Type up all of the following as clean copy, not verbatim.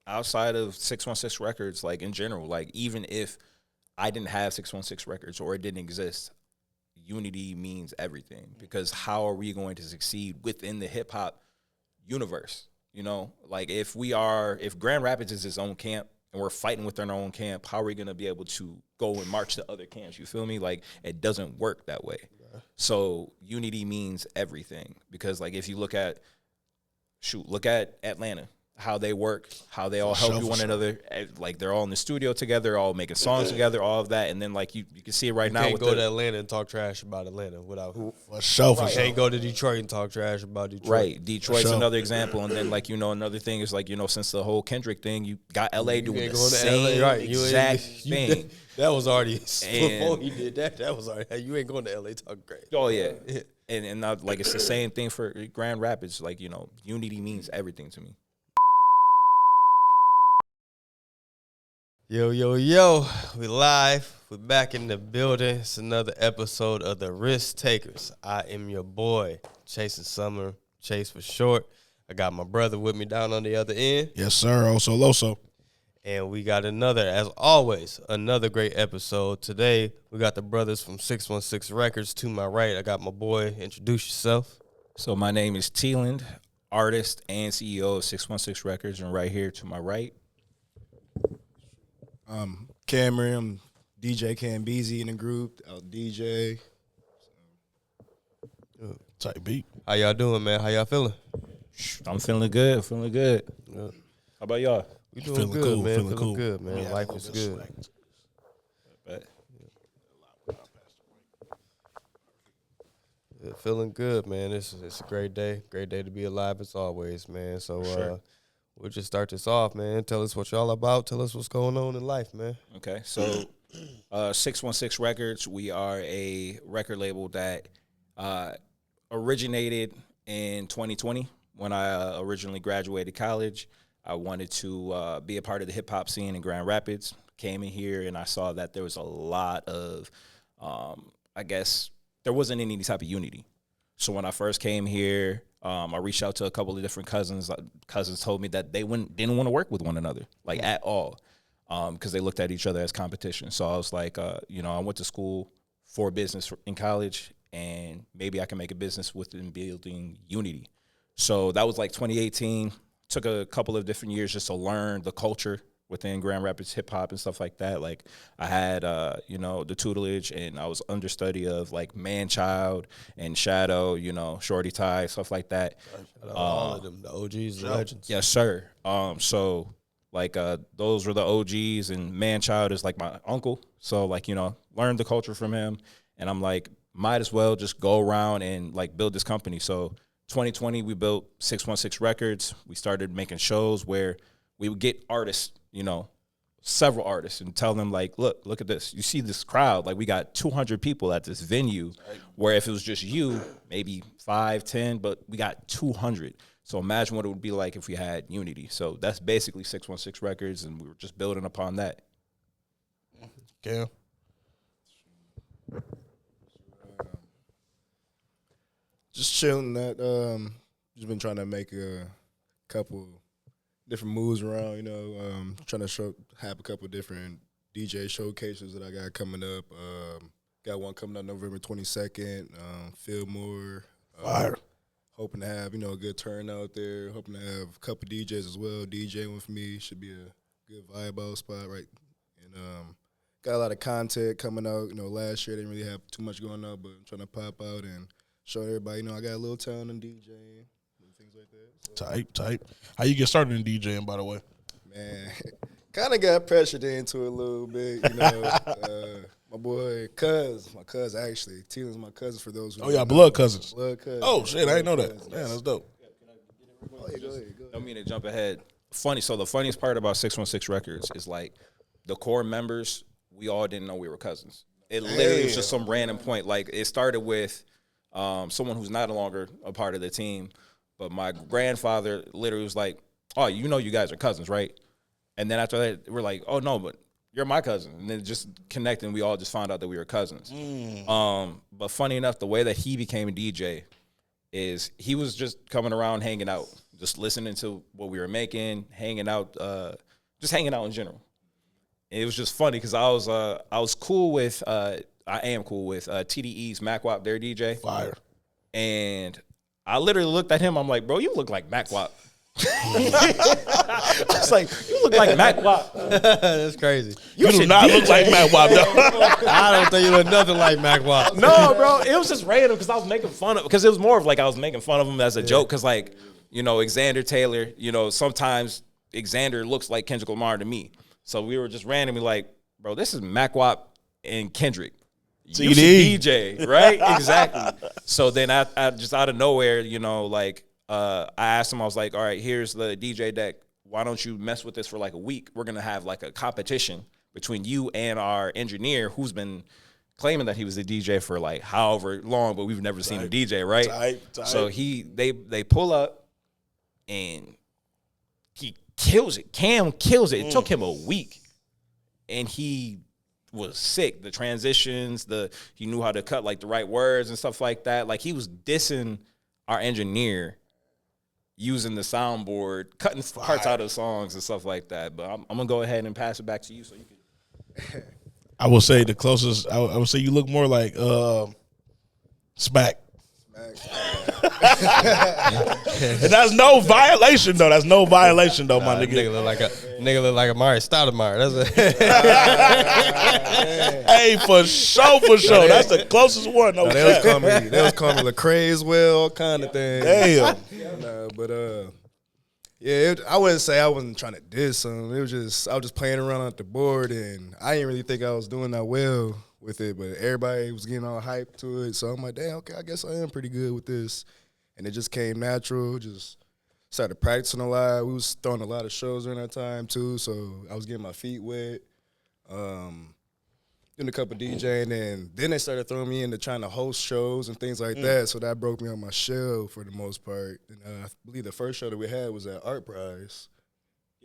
outside of 616 Records, like in general, like even if I didn't have 616 Records or it didn't exist, unity means everything, because how are we going to succeed within the hip hop universe? You know, like if Grand Rapids is its own camp and we're fighting within our own camp, how are we going to be able to go and march to other camps? You feel me? Like it doesn't work that way. So unity means everything, because like if you look at Atlanta, how they work, how they all help one another. Like they're all in the studio together, all making songs together, all of that. And then like you can see it right now. You can't go to Atlanta and talk trash about Atlanta without. For sure. You can't go to Detroit and talk trash about Detroit. Right. Detroit's another example. And then like, another thing is like, since the whole Kendrick thing, you got LA doing the same exact thing. That was already before he did that. That was already, you ain't going to LA talking crazy. Oh yeah. And now, like it's the same thing for Grand Rapids. Like, unity means everything to me. Yo, we live. We're back in the building. It's another episode of The Risk Takers. I am your boy, Chasing Summer, Chase for short. I got my brother with me down on the other end. Yes, sir. Oso Loso. And we got as always, another great episode. Today, we got the brothers from 616 Records to my right. I got my boy. Introduce yourself. So my name is Teyland, artist and CEO of 616 Records, and right here to my right, Cameron, I'm DJ Cambeezy in the group. I'll DJ. Type beat. How y'all doing, man? How y'all feeling? I'm feeling good. How about y'all? We doing good, cool, man. feeling Feeling cool. good, man. Yeah, Life is good. Yeah, feeling good, man. It's a great day. Great day to be alive as always, man. So Sure. We'll just start this off, man. Tell us what y'all about. Tell us what's going on in life, man. Okay, so 616 Records, we are a record label that originated in 2020 when I originally graduated college. I wanted to be a part of the hip-hop scene in Grand Rapids. Came in here, and I saw that there was a lot of, I guess, there wasn't any type of unity. So when I first came here, I reached out to a couple of different cousins. Cousins told me that they didn't want to work with one another, like at all, because they looked at each other as competition. So I was like, I went to school for business in college, and maybe I can make a business within building unity. So that was like 2018. Took a couple of different years just to learn the culture within Grand Rapids hip hop and stuff like that. Like I had, the tutelage, and I was understudy of like Man Child and Shadow, Shorty Ty, stuff like that. All of them, the OGs, the legends. Yes, sir. So like those were the OGs, and Man Child is like my uncle. So like, learned the culture from him, and I'm like, might as well just go around and like build this company. So 2020, we built 616 Records. We started making shows where we would get artists, several artists, and tell them like, look at this. You see this crowd, like we got 200 people at this venue, where if it was just you, maybe 5, 10, but we got 200. So imagine what it would be like if we had unity. So that's basically 616 Records, and we were just building upon that. Cam. Just chilling. Just been trying to make a couple different moves around. Trying to have a couple different DJ showcases that I got coming up. Got one coming up November 22nd. Fillmore. Fire. Hoping to have a good turnout there. Hoping to have a couple DJs as well. DJing with me should be a good vibe out spot, right? And got a lot of content coming out. Last year I didn't really have too much going on, but I'm trying to pop out and show everybody, I got a little talent in DJing and things like that. So. Type. How you get started in DJing, by the way? Man, kind of got pressured into it a little bit, my boy, my cousin actually. Teyland's my cousin for those who Oh, yeah, blood cousins. Blood cousins. Oh, shit, I didn't know that. Cousins. Man, that's dope. Oh, yeah, go ahead. Don't mean to jump ahead. Funny. So the funniest part about 616 Records is like the core members, we all didn't know we were cousins. It literally was just some random point. Like it started with someone who's not longer a part of the team, but my grandfather literally was like, "Oh, you guys are cousins, right?" And then after that, we're like, "Oh no, but you're my cousin." And then just connecting, we all just found out that we were cousins. But funny enough, the way that he became a DJ is he was just coming around, hanging out, just listening to what we were making, hanging out, just hanging out in general. And it was just funny because I was cool with I am cool with TDE's MacWop, their DJ. Fire. And I literally looked at him. I'm like, bro, you look like MacWop. I was like, you look like MacWop. That's crazy. You do not look like Matt Wop, though. I don't think you look nothing like Mac Wop. No, bro, it was just random because I was making fun of, because it was more of like I was making fun of him as a joke because, like, you know, Xander Taylor, you know, sometimes Xander looks like Kendrick Lamar to me. So we were just randomly like, bro, this is MacWop and Kendrick. You should DJ, right? Exactly. So then I just out of nowhere, you know, like, I asked him, I was like, all right, here's the DJ deck. Why don't you mess with this for like a week? We're going to have like a competition between you and our engineer who's been claiming that he was a DJ for like however long, but we've never seen a DJ, right? Type. So they pull up and he kills it. Cam kills it. It took him a week. And he was sick. The transitions, he knew how to cut like the right words and stuff like that. Like he was dissing our engineer using the soundboard, cutting parts out of songs and stuff like that. But I'm going to go ahead and pass it back to you so you can. I will say the closest, I would say you look more like Smack. And that's no violation, though. That's no violation, though, my nigga. Nigga look like a Mari Stoudemire. That's Hey, for sure. That's the closest one. No, they was calling me Lecrae as well, all kind of things. Damn. Nah, but yeah, I wouldn't say I wasn't trying to diss him. It was just I was just playing around at the board, and I didn't really think I was doing that well with it. But everybody was getting all hyped to it, so I'm like, damn, okay, I guess I am pretty good with this. And it just came natural. Just started practicing a lot. We was throwing a lot of shows during that time too, so I was getting my feet wet. Doing a couple DJing, and then they started throwing me into trying to host shows and things like that. So that broke me on my shell for the most part. And I believe the first show that we had was at Art Prize,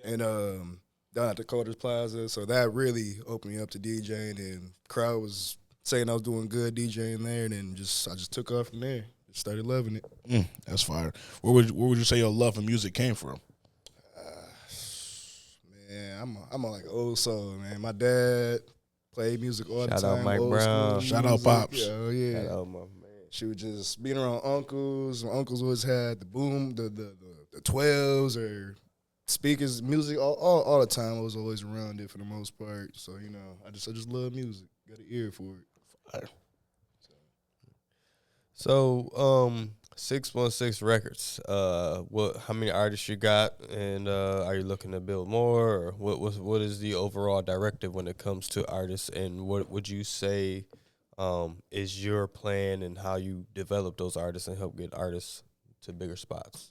and down at the Coders Plaza. So that really opened me up to DJing, and crowd was saying I was doing good DJing there, and then I just took off from there. Just started loving it. That's fire. Where would you say your love for music came from? Man, I'm a like old soul, man. My dad played music all the time. Shout out Mike Brown. Shout out Pops. Yeah. Shout out my man. She was just being around uncles. My uncles always had the boom, the 12s or speakers, music all the time. I was always around it for the most part. So, you know, I just love music. Got an ear for it. Fire. So, 616 Records. How many artists you got, and are you looking to build more, or what is the overall directive when it comes to artists, and what would you say is your plan and how you develop those artists and help get artists to bigger spots?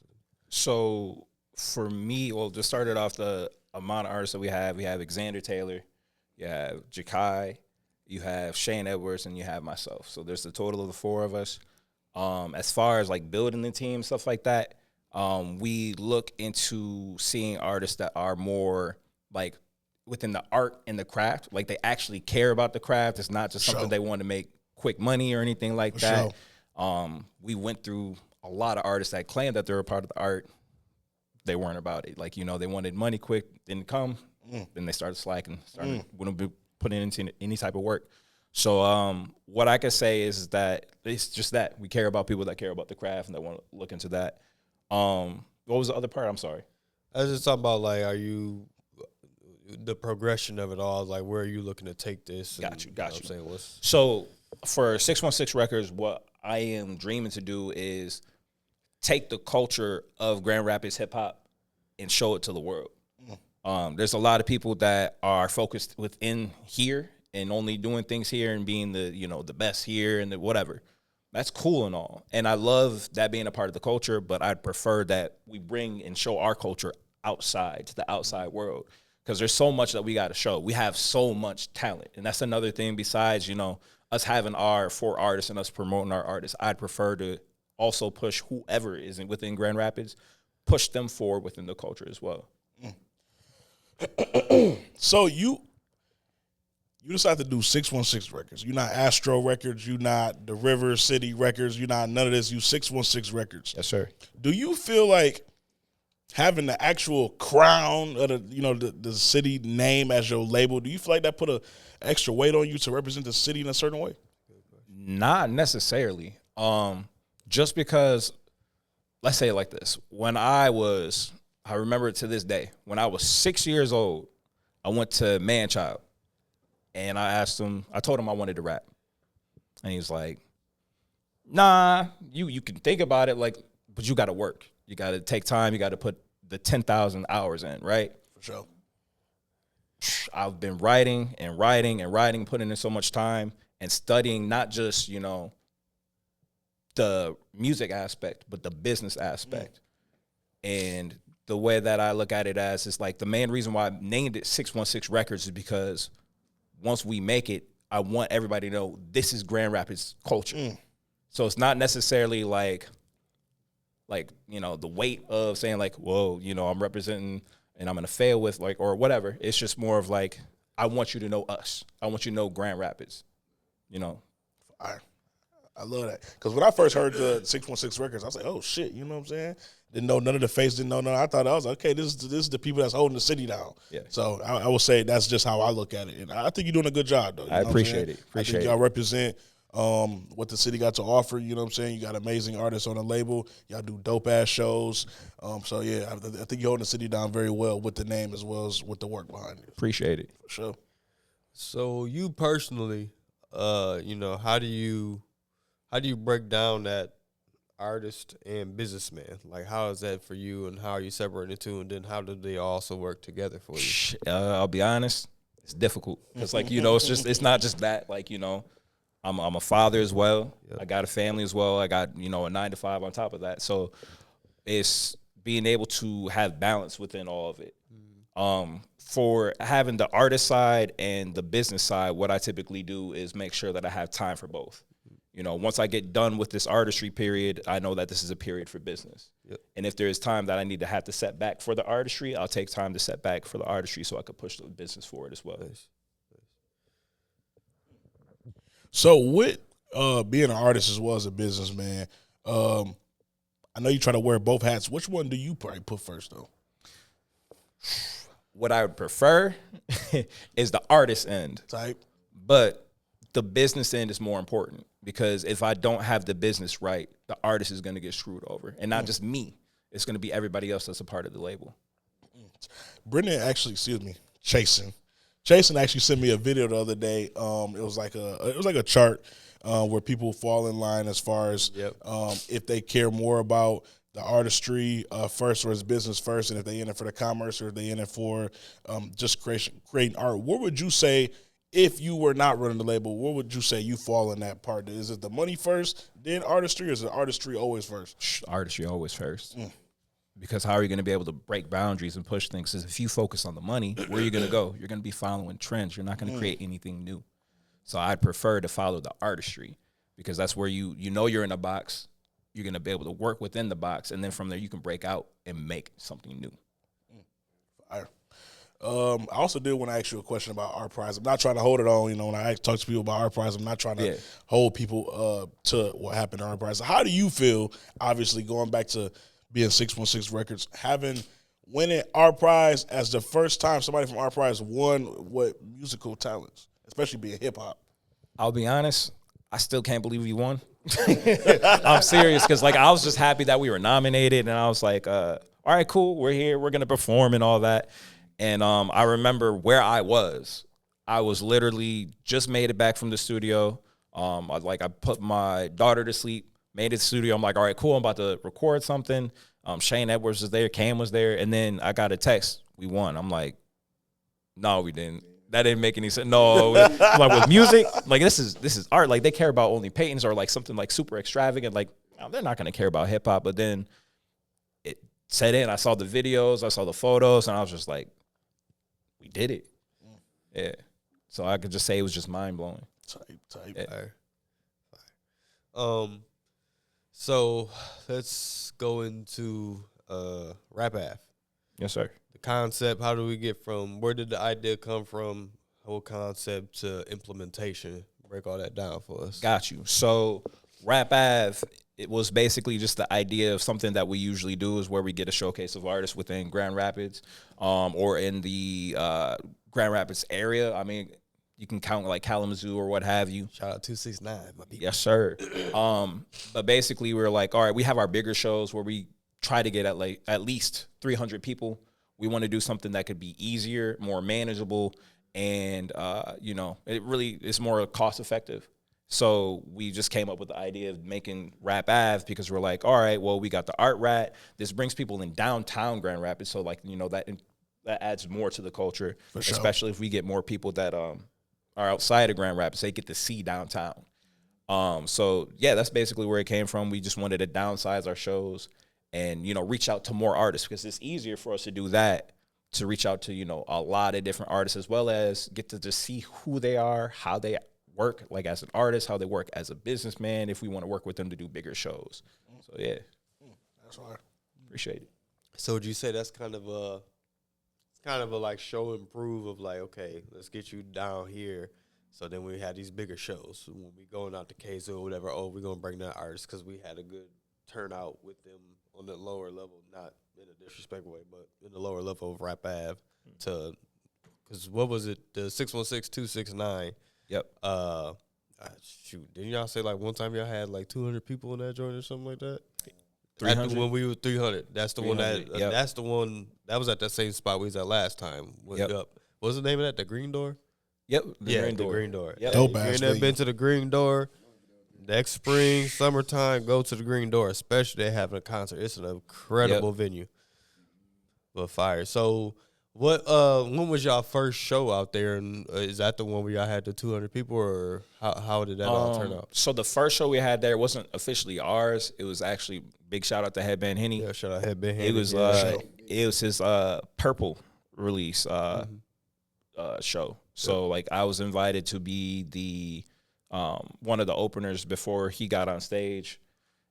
So for me, well, to start it off, the amount of artists that we have Xander Taylor, you have Jakai, you have Shane Edwards, and you have myself. So there's the total of the four of us. As far as like building the team, stuff like that, we look into seeing artists that are more like within the art and the craft, like they actually care about the craft. It's not just something they want to make quick money or anything like that. We went through a lot of artists that claimed that they were a part of the art. They weren't about it. Like, you know, they wanted money quick, didn't come. Then they started slacking, wouldn't be putting into any type of work. So what I can say is that it's just that we care about people that care about the craft and that want to look into that. What was the other part? I'm sorry. I was just talking about, like, are you the progression of it all? Like, where are you looking to take this? Got you. What I'm saying? So for 616 Records, what I am dreaming to do is take the culture of Grand Rapids hip hop and show it to the world. There's a lot of people that are focused within here and only doing things here and being the best here and the whatever. That's cool and all. And I love that being a part of the culture, but I'd prefer that we bring and show our culture outside, to the outside world, because there's so much that we got to show. We have so much talent. And that's another thing besides, us having our four artists and us promoting our artists. I'd prefer to also push whoever is within Grand Rapids, push them forward within the culture as well. So you decide to do 616 Records. You're not Astro Records. You're not the River City Records. You're not none of this. You 616 Records. Yes, sir. Do you feel like having the actual crown of the city name as your label, do you feel like that put a extra weight on you to represent the city in a certain way? Not necessarily. Just because, let's say it like this. When I remember it to this day, when I was 6 years old, I went to Manchild and I told him I wanted to rap. And he was like, nah, you can think about it, like, but you got to work. You got to take time. You got to put the 10,000 hours in, right? For sure. I've been writing and writing and writing, putting in so much time and studying not just, the music aspect, but the business aspect. And the way that I look at it as is like the main reason why I named it 616 Records is because once we make it, I want everybody to know this is Grand Rapids culture. So it's not necessarily like the weight of saying like, whoa, I'm representing and I'm going to fail with like, or whatever. It's just more of like, I want you to know us. I want you to know Grand Rapids, I love that. Because when I first heard the 616 Records, I was like, oh, shit, you know what I'm saying? Didn't know none of the face, didn't know none. I thought, I was like, okay, this is the people that's holding the city down. Yeah. So I will say that's just how I look at it. And I think you're doing a good job, though. I appreciate it. I think y'all represent what the city got to offer, you know what I'm saying? You got amazing artists on the label. Y'all do dope-ass shows. So, yeah, I think you're holding the city down very well with the name as well as with the work behind it. Appreciate it. For sure. So you personally, how do you break down that artist and businessman? Like, how is that for you, and how are you separating the two, and then how do they also work together for you? I'll be honest, it's difficult because, like, it's not just that. Like, I'm a father as well. Yep. I got a family as well. I got a 9-to-5 on top of that. So it's being able to have balance within all of it. For having the artist side and the business side, what I typically do is make sure that I have time for both. Once I get done with this artistry period, I know that this is a period for business. Yep. And if there is time that I need to have to set back for the artistry, I'll take time to set back for the artistry so I could push the business forward as well. Nice. So with being an artist as well as a businessman, I know you try to wear both hats. Which one do you probably put first, though? What I would prefer is the artist end. Type. But the business end is more important because if I don't have the business right, the artist is going to get screwed over. And not just me. It's going to be everybody else that's a part of the label. Brendan actually, Jason actually sent me a video the other day. It was like a chart where people fall in line as far as if they care more about the artistry first or his business first, and if they in it for the commerce or if they in it for just creating art. What would you say if you were not running the label? What would you say you fall in that part? Is it the money first, then artistry, or is it artistry always first? Artistry always first. Because how are you going to be able to break boundaries and push things? Because if you focus on the money, where are you going to go? You're going to be following trends. You're not going to create anything new. So I'd prefer to follow the artistry because that's where you're in a box. You're going to be able to work within the box, and then from there you can break out and make something new. Fire. I also did want to ask you a question about Art Prize. I'm not trying to hold it on, when I talk to people about Art Prize, I'm not trying to hold people to what happened to Art Prize. How do you feel, obviously, going back to being 616 Records, winning Art Prize as the first time somebody from Art Prize won what musical talents, especially being hip-hop? I'll be honest, I still can't believe we won. I'm serious because, I was just happy that we were nominated, and I was like, all right, cool, we're here, we're going to perform and all that. And I remember where I was literally just made it back from the studio. I put my daughter to sleep, made it to the studio. I'm like, all right, cool, I'm about to record something. Shane Edwards was there, Cam was there, and then I got a text, we won. I'm like, no, we didn't. That didn't make any sense. No, I'm like, with music, this is art. They care about only paintings or something super extravagant. They're not gonna care about hip hop. But then it set in. I saw the videos, I saw the photos, and I was just like, we did it. Yeah. So I could just say it was just mind blowing. Type. Yeah. So let's go into Rap Ave. Yes, sir. The concept. How do we get from? Where did the idea come from? whole concept to implementation. Break all that down for us. Got you. So Rap Ave, it was basically just the idea of something that we usually do is where we get a showcase of artists within Grand Rapids, or in the Grand Rapids area. I mean, you can count like Kalamazoo or what have you. Shout out 269, my people. Yes, sir. But basically, we were like, all right, we have our bigger shows where we try to get at least 300 people. We want to do something that could be easier, more manageable, and it really is more cost effective. So we just came up with the idea of making Rap Ave because we're like, all right, well, we got the Art Rat. This brings people in downtown Grand Rapids, so that adds more to the culture, especially if we get more people that are outside of Grand Rapids. They get to see downtown. So yeah, that's basically where it came from. We just wanted to downsize our shows and reach out to more artists because it's easier for us to do that, to reach out to a lot of different artists, as well as get to just see who they are, how they work like as an artist, how they work as a businessman, if we want to work with them to do bigger shows. So yeah, That's hard. appreciate it. So would you say that's kind of a like show and prove of like, okay, let's get you down here. So then we had these bigger shows. So when we going out to KZoo or whatever, we're going to bring that artist because we had a good turnout with them on the lower level, not in a disrespectful way, but in the lower level of Rap Ave because what was it? The 616-269. Yep. Shoot, didn't y'all say like one time y'all had like 200 people in that joint or something like that? 300? When we were 300. That's the one that. Yep. That's the one that was at that same spot we was at last time. Went up. What was the name of that? The Green Door. Yep. The Green Door. Yep. Dope You ass ain't never venue. been to the Green Door? Next spring, summertime, go to the Green Door. Especially they having a concert. It's an incredible venue. But fire. So what? When was y'all first show out there? And is that the one where y'all had the 200 people, or how did that all turn out? So the first show we had there wasn't officially ours. It was actually big shout out to Headband Henny. Yeah, shout out Headband Henny. It was it was his Purple release show. So like I was invited to be the one of the openers before he got on stage,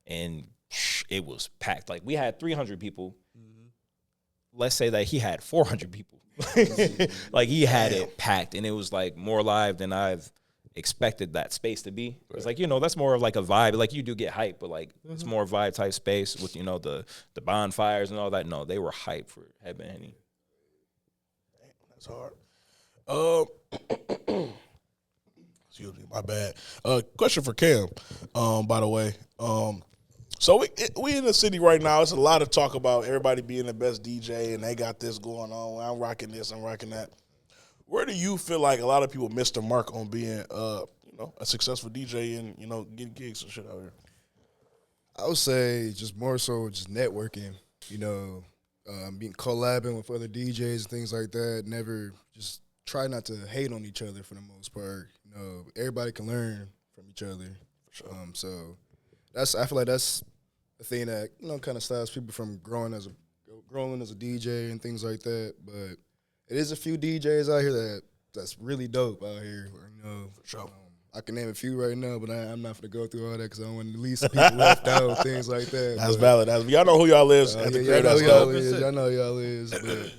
and it was packed. Like we had 300 people. Let's say that he had 400 people. Like he had it packed, and it was like more live than I've expected that space to be. It's like, that's more of like a vibe. Like you do get hype, but like it's more vibe type space with, the bonfires and all that. No, they were hype for Headband Henny. That's hard. Excuse me, my bad. Question for Cam, by the way. So we in the city right now. It's a lot of talk about everybody being the best DJ, and they got this going on. I'm rocking this, I'm rocking that. Where do you feel like a lot of people missed the mark on being, a successful DJ and getting gigs and shit out here? I would say just more so just networking, being collabing with other DJs and things like that. Never just try not to hate on each other for the most part. Everybody can learn from each other. For sure. So I feel like that's a thing that kind of stops people from growing as a DJ and things like that. But it is a few DJs out here that's really dope out here. For sure. I can name a few right now, but I'm not going to go through all that because I don't want to leave some people left out, things like that. That's valid. Y'all know who y'all is at the crib. Y'all know y'all is. But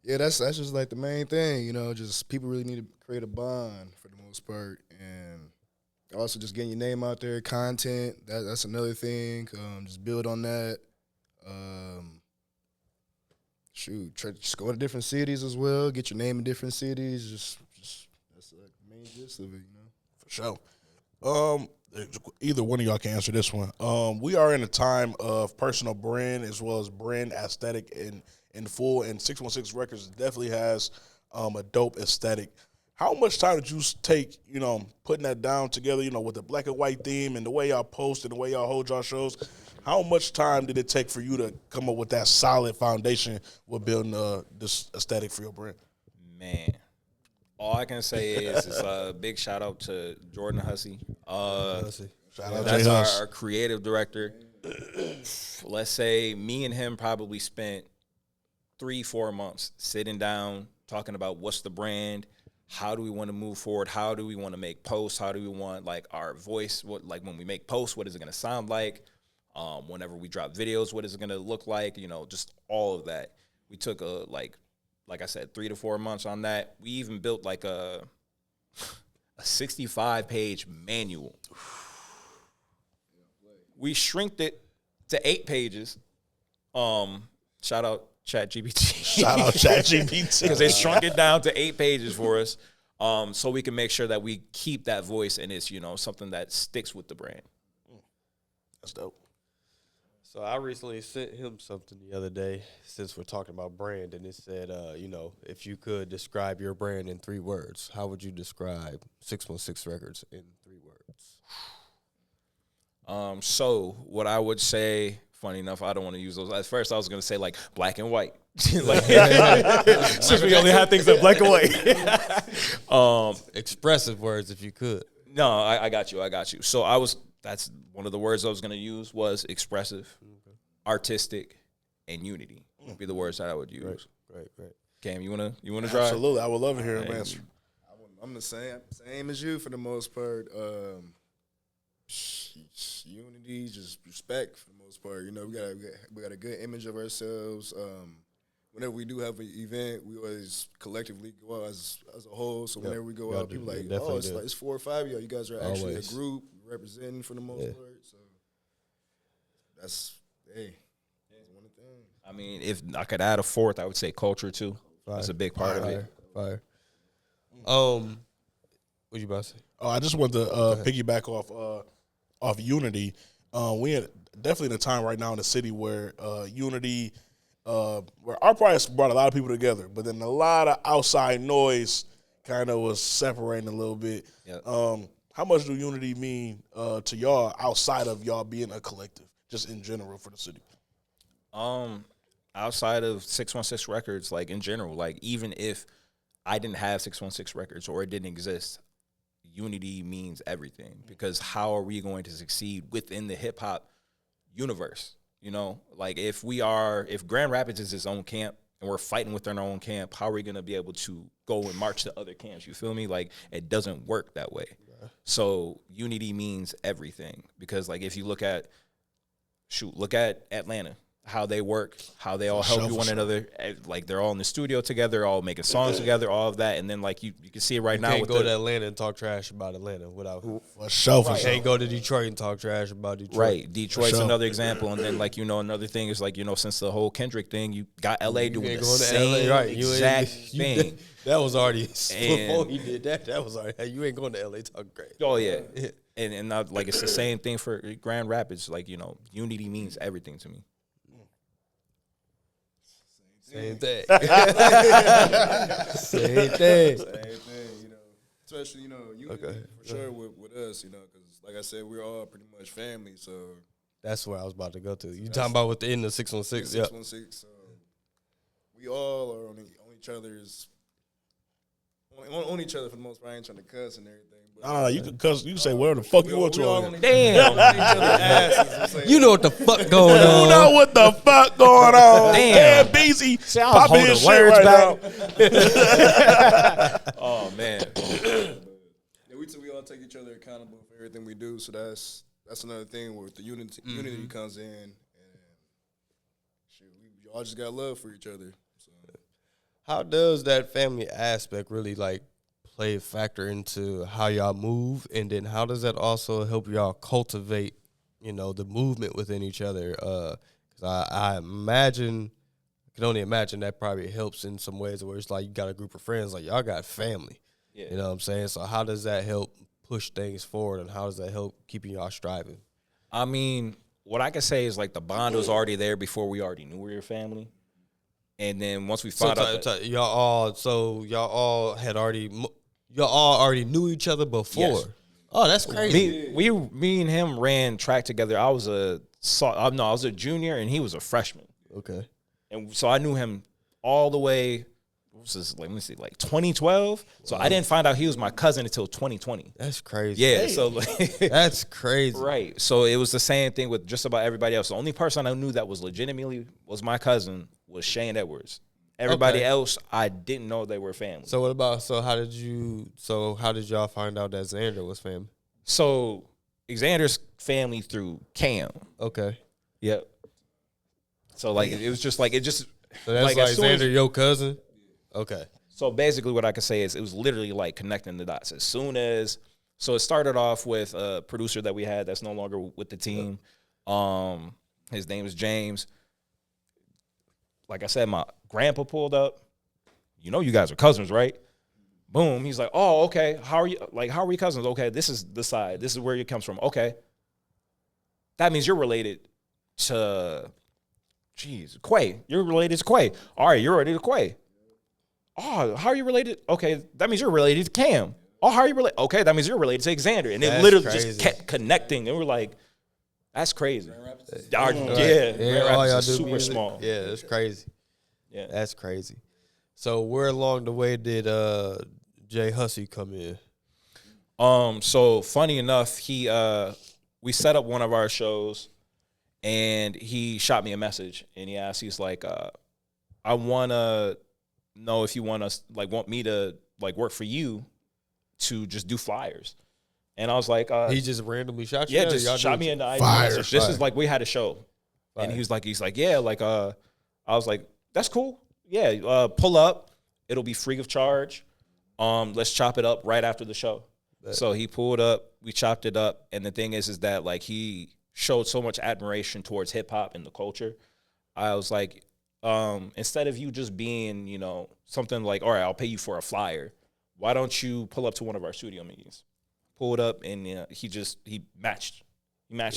yeah, that's just like the main thing. Just people really need to create a bond for the most part, and also just getting your name out there, content. That's another thing. Just build on that. Just go to different cities as well. Get your name in different cities. Just that's like the main gist of it, For sure. Either one of y'all can answer this one. We are in a time of personal brand as well as brand aesthetic in full, and 616 Records definitely has a dope aesthetic. How much time did you take, putting that down together, with the black and white theme and the way y'all post and the way y'all hold y'all shows? How much time did it take for you to come up with that solid foundation with building this aesthetic for your brand? Man, all I can say is it's a big shout out to Jordan Hussey. Shout out That's Jay Huss. our creative director. Let's say me and him probably spent 3-4 months sitting down, talking about what's the brand, how do we want to move forward, how do we want to make posts, how do we want like our voice, when we make posts, what is it going to sound like, whenever we drop videos, what is it going to look like, just all of that. We took like I said, 3 to 4 months on that. We even built like a 65-page manual. We shrinked it to 8 pages. Shout out ChatGPT. Shout out ChatGPT. Because they shrunk it down to 8 pages for us, so we can make sure that we keep that voice and it's, something that sticks with the brand. That's dope. So I recently sent him something the other day, since we're talking about brand, and it said, if you could describe your brand in 3 words, how would you describe 616 Records in 3 words? So what I would say, funny enough, I don't want to use those. At first, I was going to say like black and white, since we only have things in black and white. Expressive words, if you could. No, I got you. So that's one of the words I was going to use was expressive, artistic, and unity would be the words that I would use. Great. Cam, you wanna drive? Absolutely. I would love to hear him answer. I'm the same as you for the most part. Unity, just respect for the most part. We got a good image of ourselves. Whenever we do have an event, we always collectively go out as a whole. So whenever we go out, people like, it's 4 or 5 of y'all. You guys are actually a group representing for the most part. So that's one thing. I mean, if I could add a fourth, I would say culture too. That's a big part of it. Fire. What you about to say? Oh, I just wanted to piggyback off unity. We are definitely in a time right now in the city where unity, where our price brought a lot of people together, but then a lot of outside noise kind of was separating a little bit. Yep. How much do unity mean to y'all outside of y'all being a collective, just in general for the city? Outside of 616 Records, like in general, like even if I didn't have 616 Records or it didn't exist, unity means everything, because how are we going to succeed within the hip hop universe? Like if Grand Rapids is its own camp and we're fighting within our own camp, how are we going to be able to go and march to other camps? You feel me? Like it doesn't work that way. Yeah. So unity means everything, because like if you look at Atlanta, how they work, how they all help one another. Like they're all in the studio together, all making songs together, all of that. And then like you can see it right now. You can't go to Atlanta and talk trash about Atlanta without. For sure. You can't go to Detroit and talk trash about Detroit. Right. Detroit's another example. And then like, another thing is like, since the whole Kendrick thing, you got LA doing the same exact thing. That was already before he did that. That was already, you ain't going to LA talking great. Oh yeah. And like it's the same thing for Grand Rapids. Like, unity means everything to me. Same thing. Same thing. Especially, unity for sure with us, because like I said, we're all pretty much family. So that's where I was about to go to. You talking about within the 616? Yeah. 616. So we all are on each other's. On each other for the most part. I ain't trying to cuss and everything. But you can cuss. You can say whatever the fuck you want to. Damn. You know what the fuck going on. You know what the fuck going on. Damn. Cambeezy. Popping his shit right now. Oh, man. We all take each other accountable for everything we do. So that's another thing where the unity comes in. And we all just got love for each other. How does that family aspect really play a factor into how y'all move, and then how does that also help y'all cultivate, the movement within each other? Because I can only imagine that probably helps in some ways where it's like you got a group of friends, like y'all got family. Yeah. You know what I'm saying? So how does that help push things forward, and how does that help keeping y'all striving? I mean, what I can say is the bond was already there before we already knew we were family. And then once we found out y'all all already knew each other before. Yes. Oh, that's crazy. Me and him ran track together. I was a junior and he was a freshman. Okay. And so I knew him all the way. What was this? Let me see, 2012. So I didn't find out he was my cousin until 2020. That's crazy. Yeah. Hey. So that's crazy. Right. So it was the same thing with just about everybody else. The only person I knew that was legitimately was my cousin was Shane Edwards. Everybody else, I didn't know they were family. So how did y'all find out that Xander was family? So Xander's family through Cam. Okay. Yep. So it was just it just. So that's Xander, your cousin. Okay. So basically what I could say is it was literally like connecting the dots. As soon as, so it started off with a producer that we had that's no longer with the team. His name is James. Like I said, my grandpa pulled up. You know you guys are cousins, right? Boom. He's like, oh, okay. How are you? Like, how are we cousins? Okay, this is the side. This is where it comes from. Okay. That means you're related to, Quay. You're related to Quay. All right, you're related to Quay. Oh, how are you related? Okay, that means you're related to Cam. Oh, how are you related? Okay, that means you're related to Xander. And it literally just kept connecting. And we're like, that's crazy. Yeah, all y'all do super music. small. Yeah, that's crazy. Yeah. That's crazy. So where along the way did Jay Hussey come in? So funny enough, we set up one of our shows and he shot me a message and he asked, he's like, I wanna know if you want me to like work for you to just do flyers. And I was like, he just randomly shot you? Yeah, just shot me in the IG message. This is like we had a show. And he's like, yeah, like I was like, that's cool. Yeah, pull up. It'll be free of charge. Let's chop it up right after the show. So he pulled up, we chopped it up, and the thing is that like he showed so much admiration towards hip hop and the culture. I was like, instead of you just being, you know, something like, all right, I'll pay you for a flyer. Why don't you pull up to one of our studio meetings? Pulled up and he matched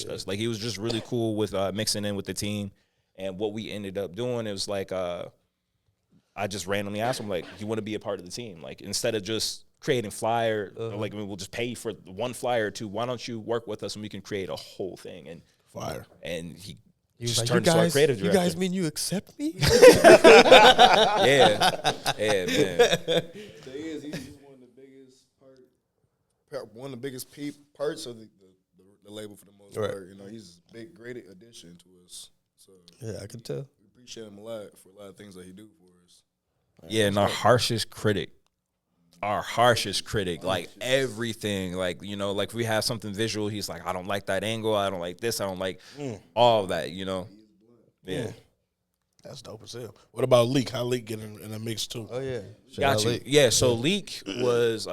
us. Like he was just really cool with mixing in with the team. And what we ended up doing, it was like I just randomly asked him, like, you want to be a part of the team? Like, instead of just creating flyer, like, I mean, we'll just pay you for one flyer or two. Why don't you work with us and we can create a whole thing? And fire. And he was just like, turned into our creative director. You guys mean you accept me? Yeah, man. The thing is, he's one of the biggest parts of the label for the most part. You know, he's a great addition to us. So yeah, I can tell. We appreciate him a lot for a lot of things that he do for us. Yeah, and our harshest critic, like everything, like, you know, like we have something visual, he's like, I don't like that angle, I don't like this, I don't like all of that, you know. Yeah. That's dope as hell. What about Leak? How Leak get in the mix too? Oh yeah, Got you. Yeah, so Leak was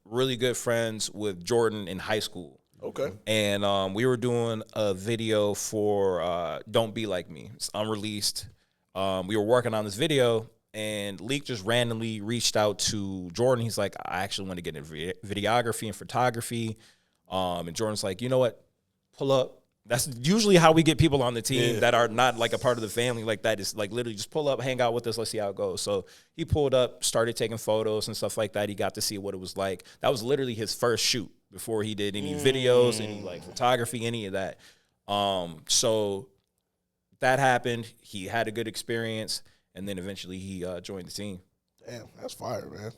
really good friends with Jordan in high school. Okay. And we were doing a video for Don't Be Like Me. It's unreleased. We were working on this video, and Leak just randomly reached out to Jordan. He's like, I actually want to get into videography and photography. And Jordan's like, you know what? Pull up. That's usually how we get people on the team that are not like a part of the family like that. Is like literally just pull up, hang out with us, let's see how it goes. So he pulled up, started taking photos and stuff like that. He got to see what it was like. That was literally his first shoot before he did any videos, any like photography, any of that. So that happened. He had a good experience, and then eventually he joined the team. Damn, that's fire, man.